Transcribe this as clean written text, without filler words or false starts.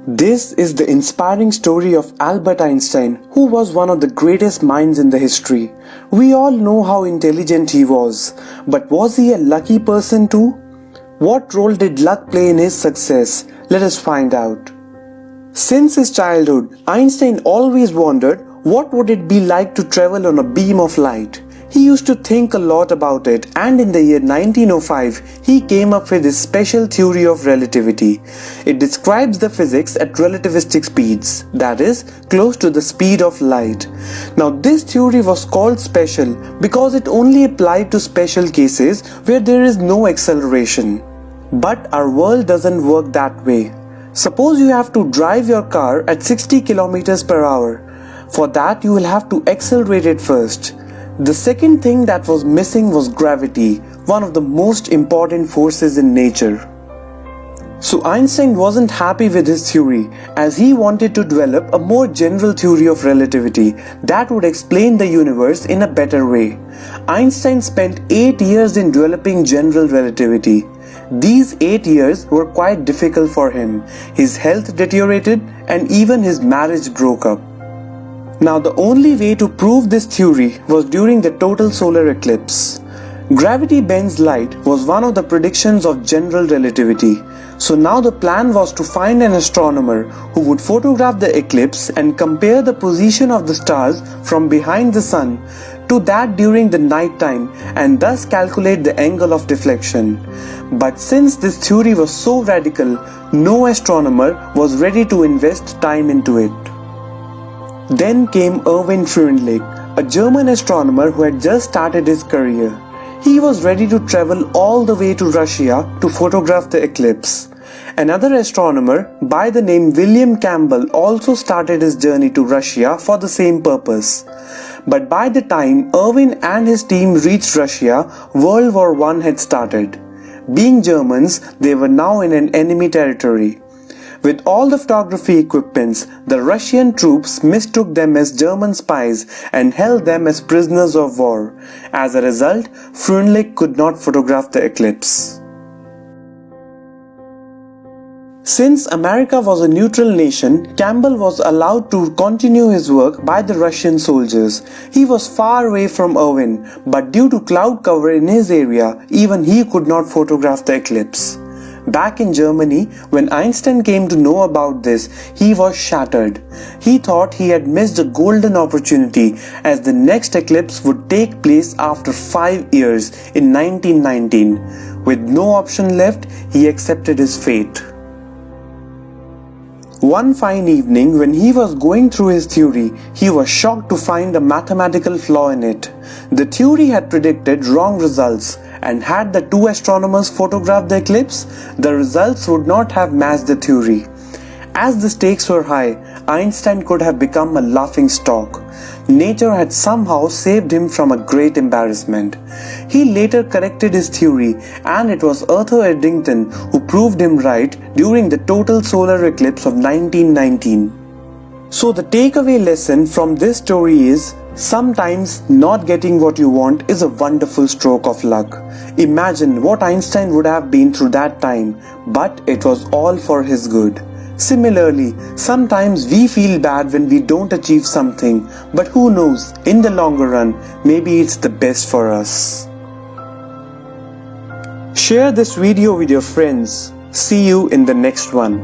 This is the inspiring story of Albert Einstein, who was one of the greatest minds in the history. We all know how intelligent he was, but was he a lucky person too? What role did luck play in his success? Let us find out. Since his childhood, Einstein always wondered what would it be like to travel on a beam of light. He used to think a lot about it, and in the year 1905, he came up with his special theory of relativity. It describes the physics at relativistic speeds, that is, close to the speed of light. Now this theory was called special because it only applied to special cases where there is no acceleration. But our world doesn't work that way. Suppose you have to drive your car at 60 km per hour. For that you will have to accelerate it first. The second thing that was missing was gravity, one of the most important forces in nature. So Einstein wasn't happy with his theory, as he wanted to develop a more general theory of relativity that would explain the universe in a better way. Einstein spent 8 years in developing general relativity. These 8 years were quite difficult for him. His health deteriorated and even his marriage broke up. Now the only way to prove this theory was during the total solar eclipse. Gravity bends light was one of the predictions of general relativity. So now the plan was to find an astronomer who would photograph the eclipse and compare the position of the stars from behind the sun to that during the night time and thus calculate the angle of deflection. But since this theory was so radical, no astronomer was ready to invest time into it. Then came Erwin Freundlich, a German astronomer who had just started his career. He was ready to travel all the way to Russia to photograph the eclipse. Another astronomer by the name William Campbell also started his journey to Russia for the same purpose. But by the time Erwin and his team reached Russia, World War I had started. Being Germans, they were now in an enemy territory. With all the photography equipments, the Russian troops mistook them as German spies and held them as prisoners of war. As a result, Freundlich could not photograph the eclipse. Since America was a neutral nation, Campbell was allowed to continue his work by the Russian soldiers. He was far away from Erwin, but due to cloud cover in his area, even he could not photograph the eclipse. Back in Germany, when Einstein came to know about this, he was shattered. He thought he had missed a golden opportunity as the next eclipse would take place after 5 years in 1919. With no option left, he accepted his fate. One fine evening, when he was going through his theory, he was shocked to find a mathematical flaw in it. The theory had predicted wrong results, and had the two astronomers photographed the eclipse, the results would not have matched the theory. As the stakes were high, Einstein could have become a laughing stock. Nature had somehow saved him from a great embarrassment. He later corrected his theory, and it was Arthur Eddington who proved him right during the total solar eclipse of 1919. So the takeaway lesson from this story is, sometimes not getting what you want is a wonderful stroke of luck. Imagine what Einstein would have been through that time, but it was all for his good. Similarly, sometimes we feel bad when we don't achieve something, but who knows, in the longer run, maybe it's the best for us. Share this video with your friends. See you in the next one.